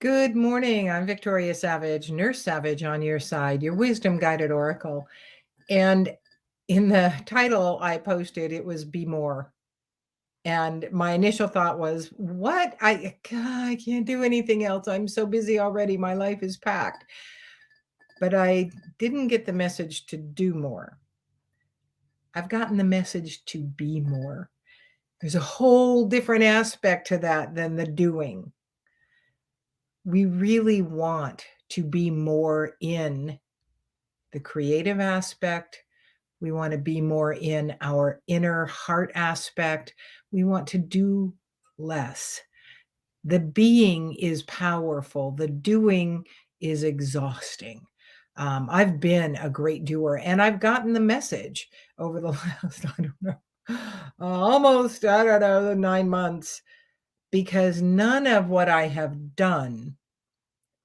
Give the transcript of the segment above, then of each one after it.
Good morning. I'm Victoria Savage, Nurse Savage on your side, your wisdom guided oracle. And in the title I posted, it was Be More. And my initial thought was, what? I can't do anything else. I'm so busy already. My life is packed. But I didn't get the message to do more. I've gotten the message to be more. There's a whole different aspect to that than the doing. We really want to be more in the creative aspect. We want to be more in our inner heart aspect. We want to do less. The being is powerful, the doing is exhausting. I've been a great doer and I've gotten the message over the last, I don't know, almost, I don't know, 9 months, because none of what I have done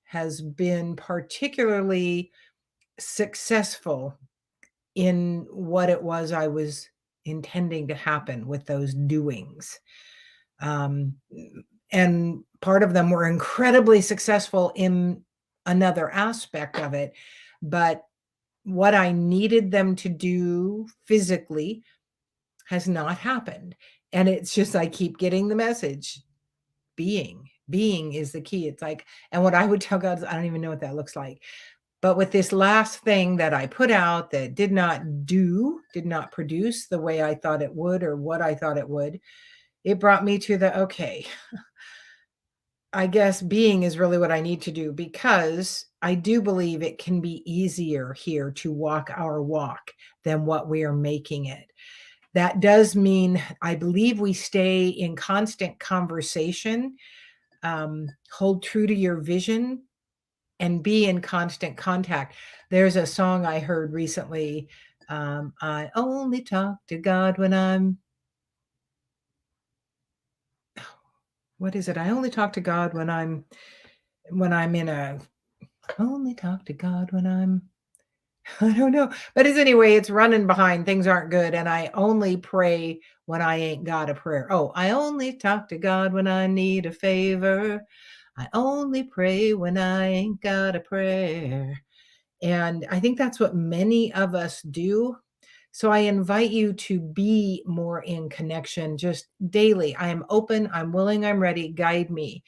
has been particularly successful in what it was I was intending to happen with those doings. Um, and part of them were incredibly successful in another aspect of it. But what I needed them to do physically has not happened. And it's just, I keep getting the message being is the key. It's like, and what I would tell God is, I don't even know what that looks like. But with this last thing that I put out that did not produce the way I thought it would or what I thought it would, it brought me to the, okay, I guess being is really what I need to do, because I do believe it can be easier here to walk our walk than what we are making it. That does mean I believe we stay in constant conversation, hold true to your vision, and be in constant contact. There's a song I heard recently. I only talk to God when I'm, what is it? I only talk to God when I'm in a, only talk to God when I'm, I don't know. But it's anyway, it's running behind. Things aren't good. And I only pray when I ain't got a prayer. Oh, I only talk to God when I need a favor. I only pray when I ain't got a prayer. And I think that's what many of us do. So I invite you to be more in connection just daily. I am open, I'm willing, I'm ready. Guide me.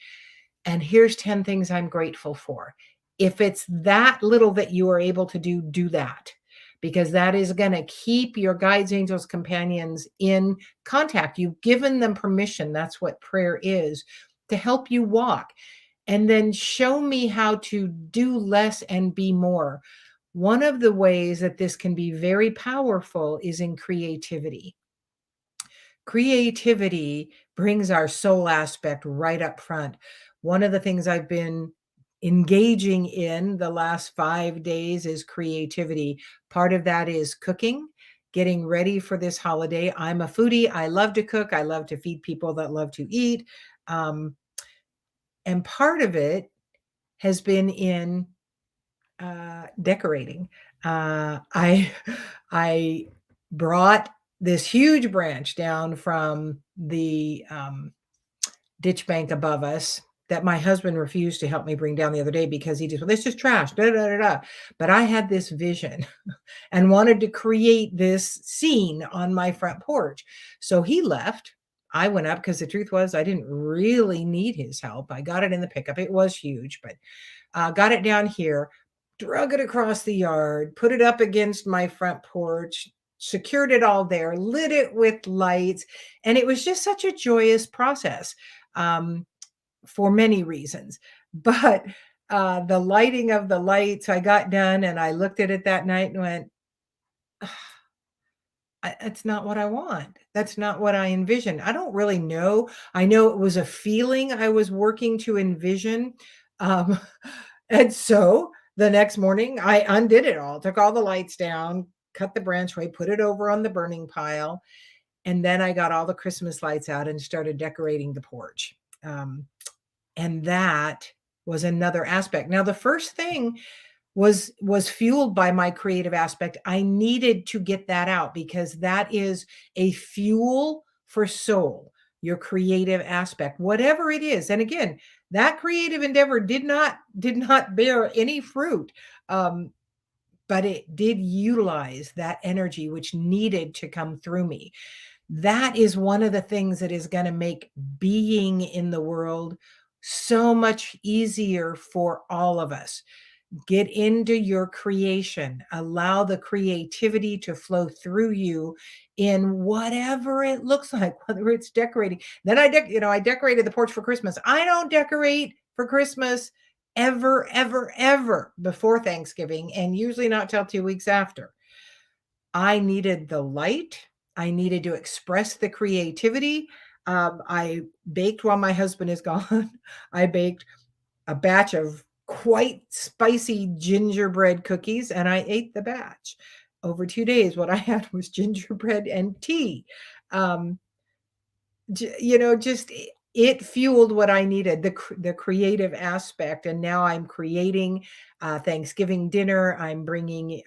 And here's 10 things I'm grateful for. If it's that little that you are able to do, do that, because that is going to keep your guides, angels, companions in contact. You've given them permission. That's what prayer is, to help you walk. And then show me how to do less and be more. One of the ways that this can be very powerful is in creativity. Creativity brings our soul aspect right up front. One of the things I've been engaging in the last 5 days is creativity. Part of that is cooking, getting ready for this holiday. I'm a foodie. I love to cook. I love to feed people that love to eat. Um, and part of it has been in decorating. I I brought this huge branch down from the ditch bank above us that my husband refused to help me bring down the other day because he just, well, this is trash. Da, da, da, da. But I had this vision and wanted to create this scene on my front porch. So he left. I went up because the truth was I didn't really need his help. I got it in the pickup. It was huge, but got it down here, drug it across the yard, put it up against my front porch, secured it all there, lit it with lights. And it was just such a joyous process, um, for many reasons. But the lighting of the lights, I got done and I looked at it that night and went, that's not what I want. That's not what I envisioned. I don't really know. I know it was a feeling I was working to envision. Um, and so the next morning, I undid it all, took all the lights down, cut the branch away, put it over on the burning pile. And then I got all the Christmas lights out and started decorating the porch. And that was another aspect. Now, the first thing was fueled by my creative aspect. I needed to get that out because that is a fuel for soul. your creative aspect, whatever it is. And again, that creative endeavor did not bear any fruit. But it did utilize that energy which needed to come through me. That is one of the things that is going to make being in the world so much easier for all of us. Get into your creation, allow the creativity to flow through you in whatever it looks like, whether it's decorating. Then I decorated the porch for Christmas. I don't decorate for Christmas ever, ever, ever before Thanksgiving, and usually not till 2 weeks after. I needed the light. I needed to express the creativity. I baked while my husband is gone. I baked a batch of quite spicy gingerbread cookies, and I ate the batch. Over 2 days, what I had was gingerbread and tea. Um, just it fueled what I needed, the creative aspect. And now I'm creating Thanksgiving dinner. I'm bringing,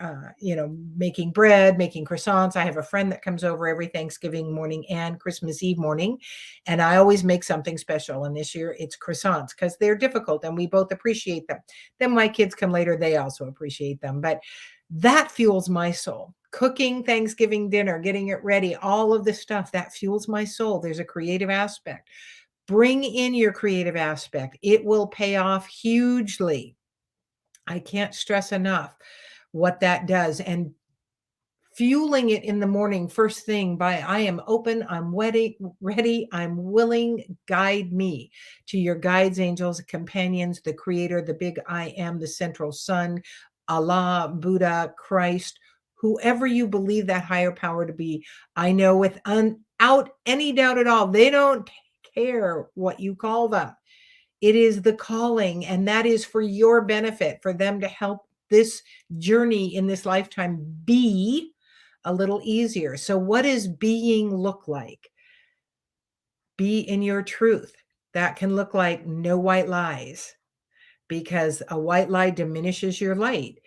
making bread, making croissants. I have a friend that comes over every Thanksgiving morning and Christmas Eve morning, and I always make something special. And this year it's croissants because they're difficult and we both appreciate them. Then my kids come later, they also appreciate them. But that fuels my soul. Cooking Thanksgiving dinner, getting it ready, all of this stuff that fuels my soul. There's a creative aspect. Bring in your creative aspect. It will pay off hugely. I can't stress enough what that does. And fueling it in the morning, first thing, by I am open, I'm ready, I'm willing, guide me to your guides, angels, companions, the creator, the big I am, the central sun, Allah, Buddha, Christ, whoever you believe that higher power to be. I know without any doubt at all, they don't care what you call them. It is the calling, and that is for your benefit, for them to help this journey in this lifetime be a little easier. So, what does being look like? Be in your truth. That can look like no white lies, because a white lie diminishes your light.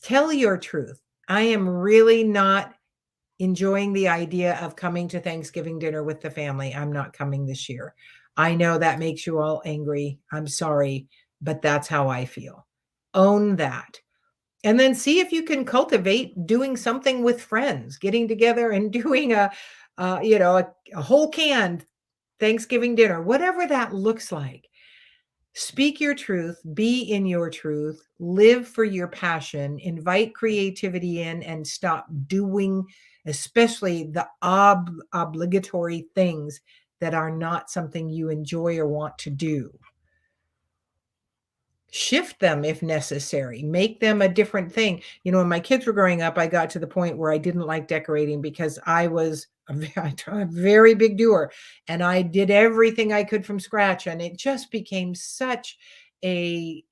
Tell your truth. I am really not enjoying the idea of coming to Thanksgiving dinner with the family. I'm not coming this year. I know that makes you all angry. I'm sorry, but that's how I feel. Own that. And then see if you can cultivate doing something with friends, getting together and doing a whole canned Thanksgiving dinner, whatever that looks like. Speak your truth, be in your truth, live for your passion, invite creativity in, and stop doing, especially the obligatory things that are not something you enjoy or want to do. Shift them if necessary, make them a different thing. When my kids were growing up, I got to the point where I didn't like decorating because I was a very big doer, and I did everything I could from scratch, and it just became such a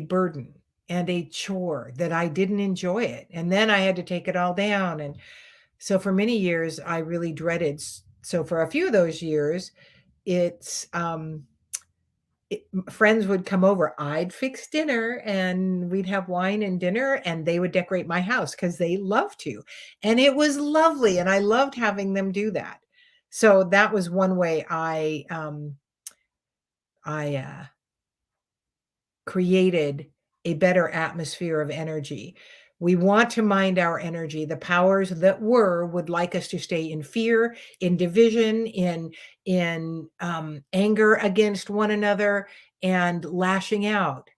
burden and a chore that I didn't enjoy it. And then I had to take it all down. And so for many years, I really dreaded. So for a few of those years, it's friends would come over. I'd fix dinner and we'd have wine and dinner, and they would decorate my house because they love to. And it was lovely. And I loved having them do that. So that was one way I created a better atmosphere of energy. We want to mind our energy. The powers that were would like us to stay in fear, in division, in anger against one another, and lashing out.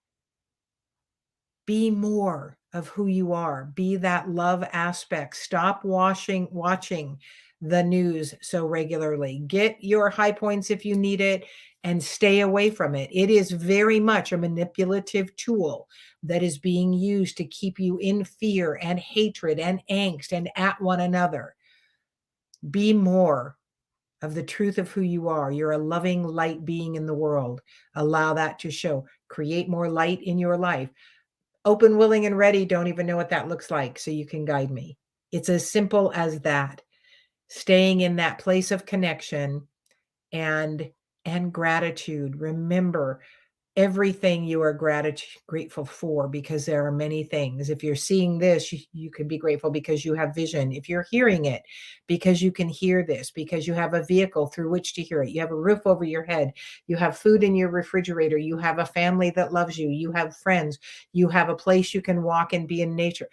Be more of who you are. Be that love aspect. Stop watching the news so regularly. Get your high points if you need it and stay away from it. It is very much a manipulative tool that is being used to keep you in fear and hatred and angst and at one another. Be more of the truth of who you are. You're a loving light being in the world. Allow that to show. Create more light in your life. Open, willing, and ready. Don't even know what that looks like, so you can guide me. It's as simple as that. Staying in that place of connection and gratitude. Remember, everything you are grateful for, because there are many things. If you're seeing this, you can be grateful because you have vision. If you're hearing it, because you can hear this, because you have a vehicle through which to hear it. You have a roof over your head. You have food in your refrigerator. You have a family that loves you. You have friends. You have a place you can walk and be in nature.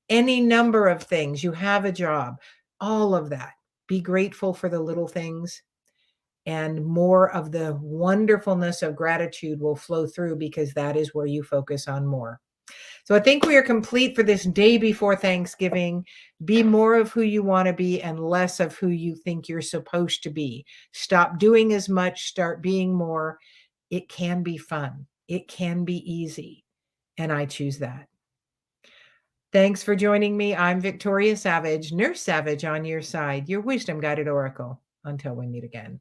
Any number of things. You have a job. All of that. Be grateful for the little things, and more of the wonderfulness of gratitude will flow through, because that is where you focus on more. So I think we are complete for this day before Thanksgiving. Be more of who you want to be and less of who you think you're supposed to be. Stop doing as much, start being more. It can be fun. It can be easy. And I choose that. Thanks for joining me. I'm Victoria Savage, Nurse Savage on your side, your wisdom guided oracle. Until we meet again.